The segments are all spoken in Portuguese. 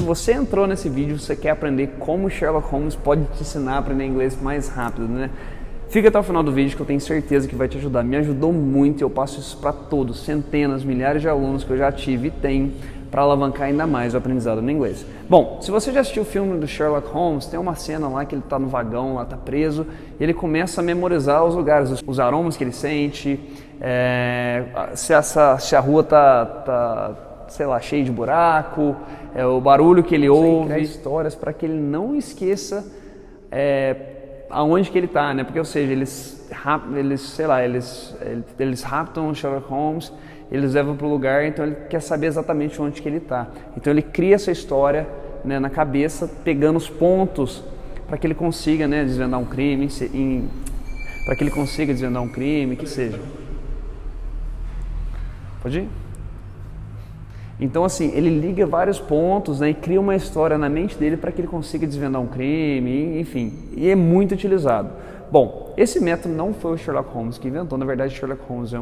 você entrou nesse vídeo, você quer aprender como Sherlock Holmes pode te ensinar a aprender inglês mais rápido, né? Fica até o final do vídeo que eu tenho certeza que vai te ajudar. Me ajudou muito e eu passo isso para todos, centenas, milhares de alunos que eu já tive e tenho para alavancar ainda mais o aprendizado no inglês. Bom, se você já assistiu o filme do Sherlock Holmes, tem uma cena lá que ele está no vagão, lá está preso, e ele começa a memorizar os lugares, os aromas que ele sente, se a rua está sei lá, cheia de buraco, o barulho que ele ouve, criar histórias para que ele não esqueça aonde que ele está, né? Porque, ou seja, eles raptam o Sherlock Holmes, eles levam para o lugar, então ele quer saber exatamente onde que ele está. Então ele cria essa história, né, na cabeça, pegando os pontos para que ele consiga, né, desvendar um crime, que seja. Pode ir? Então, assim, ele liga vários pontos, né, e cria uma história na mente dele para que ele consiga desvendar um crime, enfim, e é muito utilizado. Bom, esse método não foi o Sherlock Holmes que inventou, na verdade Sherlock Holmes é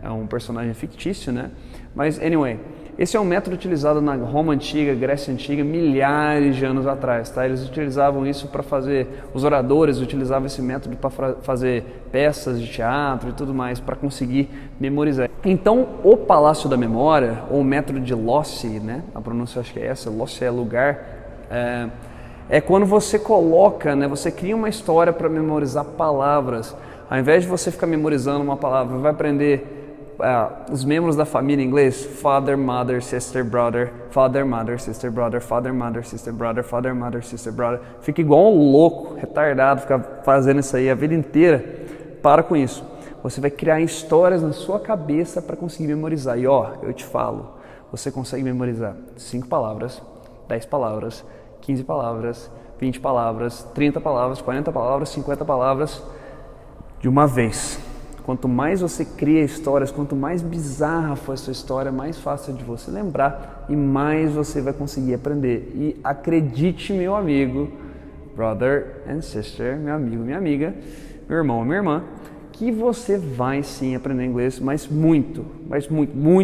um personagem fictício, né? Mas, anyway, esse é um método utilizado na Roma Antiga, Grécia Antiga, milhares de anos atrás, tá? Eles utilizavam isso para fazer, os oradores utilizavam esse método para fazer peças de teatro e tudo mais, para conseguir memorizar. Então, o Palácio da Memória, ou o método de Losse, né? A pronúncia acho que é essa, Losse é lugar, é quando você coloca, né? Você cria uma história para memorizar palavras. Ao invés de você ficar memorizando uma palavra, vai aprender os membros da família em inglês, father, mother, sister, brother, father, mother, sister, brother, father, mother, sister, brother, father, mother, sister, brother. Fica igual um louco, retardado, ficar fazendo isso aí a vida inteira. Para com isso. Você vai criar histórias na sua cabeça para conseguir memorizar. E ó, eu te falo, você consegue memorizar 5 palavras, 10 palavras, 15 palavras, 20 palavras, 30 palavras, 40 palavras, 50 palavras de uma vez. Quanto mais você cria histórias, quanto mais bizarra for a sua história, mais fácil é de você lembrar e mais você vai conseguir aprender. E acredite, meu amigo, brother and sister, meu amigo, minha amiga, meu irmão, minha irmã, que você vai sim aprender inglês, mas muito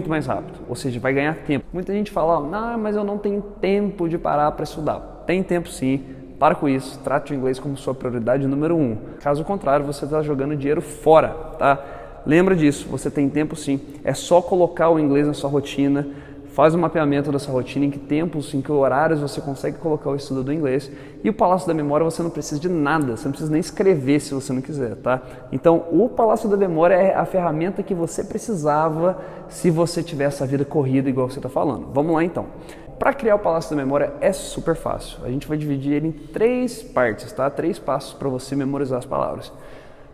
mais rápido. Ou seja, vai ganhar tempo. Muita gente fala, mas eu não tenho tempo de parar para estudar. Tem tempo sim. Para com isso, trate o inglês como sua prioridade número 1. Caso contrário, você está jogando dinheiro fora, tá? Lembra disso, você tem tempo sim. É só colocar o inglês na sua rotina, faz um mapeamento dessa rotina, em que tempos, em que horários você consegue colocar o estudo do inglês. E o Palácio da Memória você não precisa de nada, você não precisa nem escrever se você não quiser, tá? Então, o Palácio da Memória é a ferramenta que você precisava se você tivesse a vida corrida igual você está falando. Vamos lá então. Para criar o Palácio da Memória é super fácil. A gente vai dividir ele em 3 partes, tá? 3 passos para você memorizar as palavras.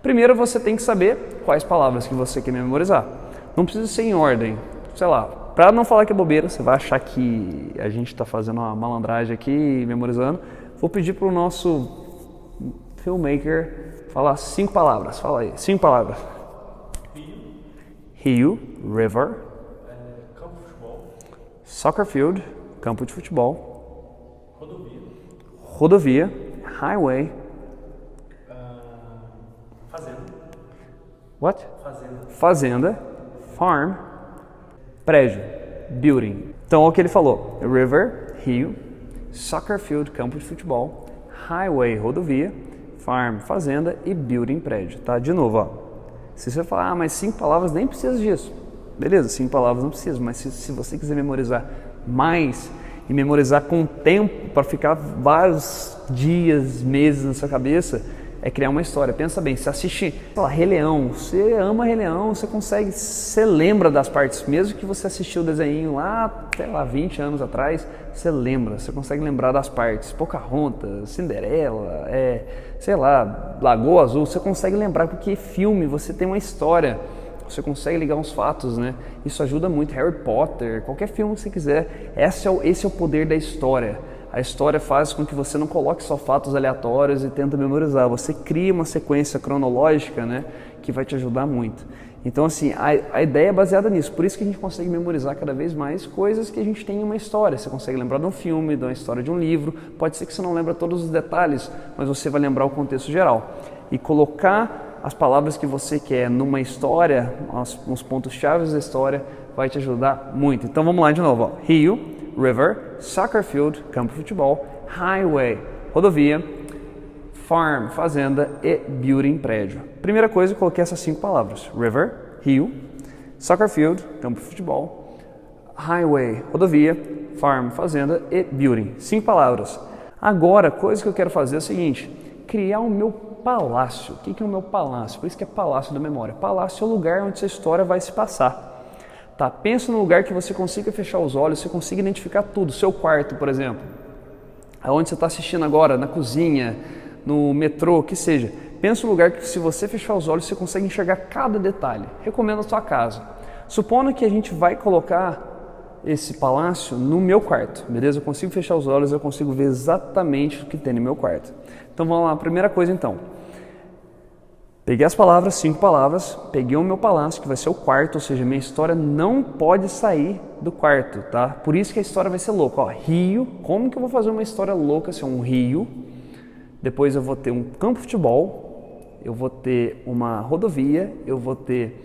Primeiro, você tem que saber quais palavras que você quer memorizar. Não precisa ser em ordem, sei lá. Para não falar que é bobeira, você vai achar que a gente está fazendo uma malandragem aqui, memorizando. Vou pedir para o nosso filmmaker falar 5 palavras. Fala aí, 5 palavras. Rio, river. Campo de futebol. Soccer field. Campo de futebol. Rodovia. Highway. Fazenda. What? Fazenda. Farm. Prédio. Building. Então, olha o que ele falou. River, rio. Soccer field, campo de futebol. Highway, rodovia. Farm, fazenda. E building, prédio. Tá? De novo, ó. Se você falar, mas 5 palavras, nem precisa disso. Beleza, 5 palavras não precisa. Mas se você quiser memorizar mais e memorizar com tempo para ficar vários dias, meses na sua cabeça, é criar uma história. Pensa bem, você assiste, sei lá, Rei Leão, você ama Rei Leão, você lembra das partes, mesmo que você assistiu o desenho lá, sei lá, 20 anos atrás, você lembra, você consegue lembrar das partes. Pocahontas, Cinderela, sei lá, Lagoa Azul, você consegue lembrar porque filme, você tem uma história. Você consegue ligar uns fatos, né? Isso ajuda muito. Harry Potter, qualquer filme que você quiser. Esse é o poder da história. A história faz com que você não coloque só fatos aleatórios e tenta memorizar. Você cria uma sequência cronológica, né? Que vai te ajudar muito. Então, assim, a ideia é baseada nisso. Por isso que a gente consegue memorizar cada vez mais coisas que a gente tem em uma história. Você consegue lembrar de um filme, de uma história de um livro. Pode ser que você não lembre todos os detalhes, mas você vai lembrar o contexto geral. E colocar as palavras que você quer numa história, os pontos-chave da história, vai te ajudar muito. Então vamos lá de novo. Ó. Rio, river, soccer field, campo de futebol, highway, rodovia, farm, fazenda e building, prédio. Primeira coisa, eu coloquei essas 5 palavras: river, rio, soccer field, campo de futebol, highway, rodovia, farm, fazenda e building. 5 palavras. Agora, a coisa que eu quero fazer é o seguinte: criar o meu palácio. O que é o meu palácio? Por isso que é palácio da memória. Palácio é o lugar onde essa história vai se passar. Tá? Pensa num lugar que você consiga fechar os olhos, você consiga identificar tudo. Seu quarto, por exemplo. Aonde você está assistindo agora, na cozinha, no metrô, que seja. Pensa num lugar que, se você fechar os olhos, você consegue enxergar cada detalhe. Recomendo a sua casa. Supondo que a gente vai colocar esse palácio no meu quarto, beleza? Eu consigo fechar os olhos, eu consigo ver exatamente o que tem no meu quarto. Então vamos lá, primeira coisa então. Peguei as palavras, 5 palavras, peguei o meu palácio, que vai ser o quarto, ou seja, minha história não pode sair do quarto, tá? Por isso que a história vai ser louca. Ó, rio, como que eu vou fazer uma história louca se é um rio? Depois eu vou ter um campo de futebol, eu vou ter uma rodovia, eu vou ter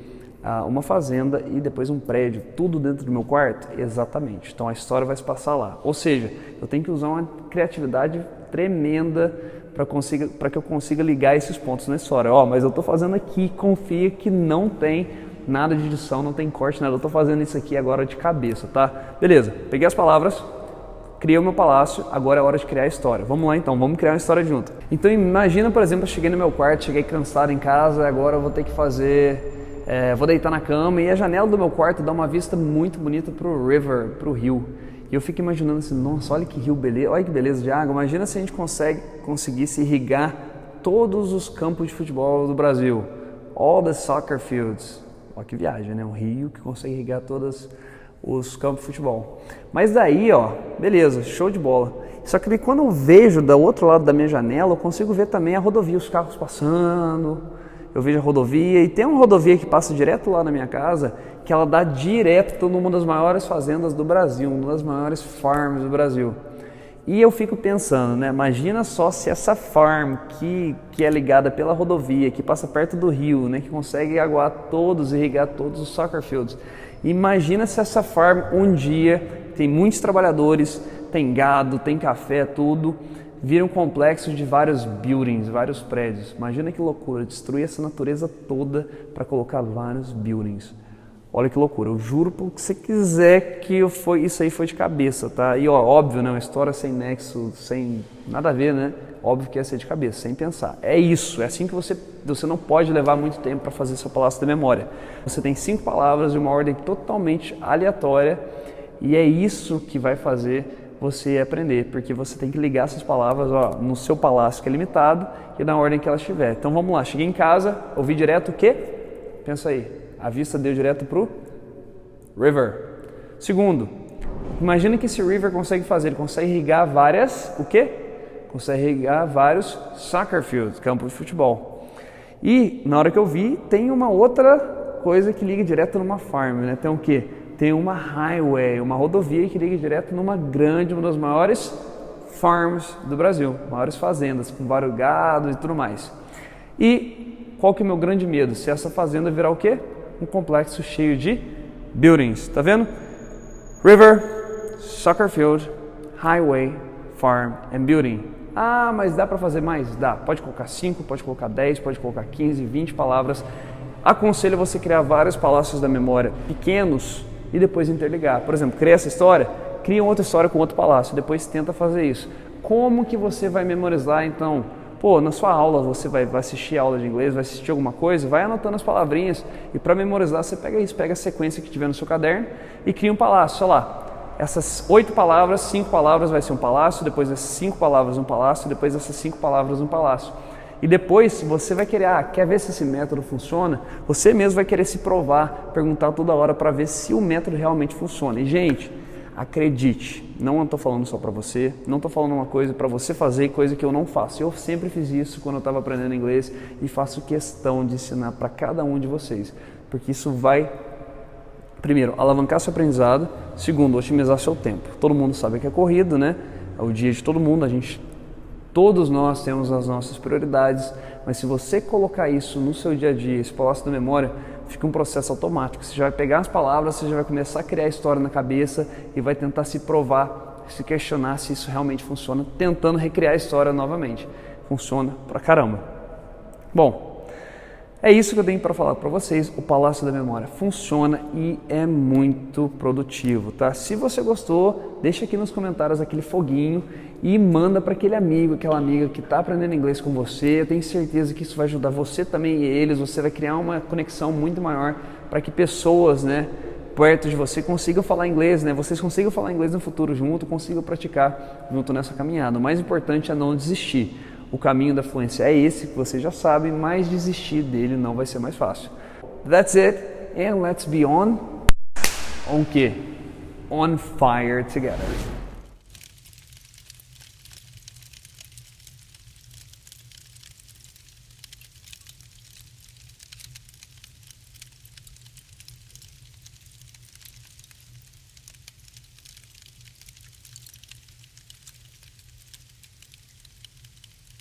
uma fazenda e depois um prédio, tudo dentro do meu quarto? Exatamente. Então a história vai se passar lá. Ou seja, eu tenho que usar uma criatividade tremenda para que eu consiga ligar esses pontos na história. Ó, mas eu estou fazendo aqui, confia que não tem nada de edição, não tem corte, nada. Eu estou fazendo isso aqui agora de cabeça, tá? Beleza, peguei as palavras, criei o meu palácio, agora é hora de criar a história. Vamos lá então, vamos criar uma história junto. Então imagina, por exemplo, eu cheguei no meu quarto, cheguei cansado em casa, agora eu vou ter que fazer... vou deitar na cama e a janela do meu quarto dá uma vista muito bonita pro river, pro rio. E eu fico imaginando assim, nossa, olha que rio beleza, olha que beleza de água. Imagina se a gente conseguisse irrigar todos os campos de futebol do Brasil. All the soccer fields. Olha que viagem, né? Um rio que consegue irrigar todos os campos de futebol. Mas daí, ó, beleza, show de bola. Só que quando eu vejo do outro lado da minha janela, eu consigo ver também a rodovia, os carros passando. Eu vejo a rodovia e tem uma rodovia que passa direto lá na minha casa, que ela dá direto numa das maiores fazendas do Brasil, uma das maiores farms do Brasil. E eu fico pensando, né? Imagina só se essa farm que é ligada pela rodovia, que passa perto do rio, né? Que consegue aguar todos, irrigar todos os soccer fields. Imagina se essa farm um dia tem muitos trabalhadores, tem gado, tem café, tudo, vira um complexo de vários buildings, vários prédios. Imagina que loucura, destruir essa natureza toda para colocar vários buildings. Olha que loucura, eu juro por que você quiser que isso aí foi de cabeça, tá? E ó, óbvio, né? Uma história sem nexo, sem nada a ver, né? Óbvio que ia ser de cabeça, sem pensar. É isso, é assim que você não pode levar muito tempo para fazer seu palácio da memória. Você tem 5 palavras de uma ordem totalmente aleatória e é isso que vai fazer você aprender, porque você tem que ligar essas palavras, ó, no seu palácio que é limitado e na ordem que elas estiver. Então vamos lá, cheguei em casa, ouvi direto o quê? Pensa aí, a vista deu direto pro river. Segundo, imagina que esse river consegue fazer, ele consegue irrigar várias, o quê? Consegue irrigar vários soccer fields, campo de futebol. E na hora que eu vi, tem uma outra coisa que liga direto numa farm, né? Tem o quê? Tem uma highway, uma rodovia que liga direto uma das maiores farms do Brasil, maiores fazendas, com vários gados e tudo mais. E qual que é o meu grande medo? Se essa fazenda virar o quê? Um complexo cheio de buildings, tá vendo? River, soccer field, highway, farm and building. Ah, mas dá para fazer mais? Dá. Pode colocar 5, pode colocar 10, pode colocar 15, 20 palavras. Aconselho você criar vários palácios da memória pequenos e depois interligar. Por exemplo, cria essa história, cria outra história com outro palácio, depois tenta fazer isso. Como que você vai memorizar então? Pô, na sua aula você vai assistir aula de inglês, vai assistir alguma coisa, vai anotando as palavrinhas e para memorizar você pega isso, pega a sequência que tiver no seu caderno e cria um palácio, sei lá. Essas 8 palavras, 5 palavras vai ser um palácio, depois dessas 5 palavras um palácio, depois dessas 5 palavras um palácio. E depois você vai querer, quer ver se esse método funciona? Você mesmo vai querer se provar, perguntar toda hora para ver se o método realmente funciona. E gente, acredite, não estou falando só para você, não estou falando uma coisa para você fazer, coisa que eu não faço. Eu sempre fiz isso quando eu estava aprendendo inglês e faço questão de ensinar para cada um de vocês, porque isso vai, primeiro, alavancar seu aprendizado, segundo, otimizar seu tempo. Todo mundo sabe que é corrido, né? É o dia de todo mundo, a gente Todos nós temos as nossas prioridades, mas se você colocar isso no seu dia a dia, esse palácio da memória, fica um processo automático. Você já vai pegar as palavras, você já vai começar a criar história na cabeça e vai tentar se provar, se questionar se isso realmente funciona, tentando recriar a história novamente. Funciona pra caramba. Bom, é isso que eu tenho para falar para vocês. O Palácio da Memória funciona e é muito produtivo, tá? Se você gostou, deixa aqui nos comentários aquele foguinho e manda para aquele amigo, aquela amiga que está aprendendo inglês com você. Eu tenho certeza que isso vai ajudar você também e eles. Você vai criar uma conexão muito maior para que pessoas, né, perto de você consigam falar inglês, né? Vocês consigam falar inglês no futuro junto, consigam praticar junto nessa caminhada. O mais importante é não desistir. O caminho da fluência é esse, que você já sabe, mas desistir dele não vai ser mais fácil. That's it, and let's be on quê? On fire together.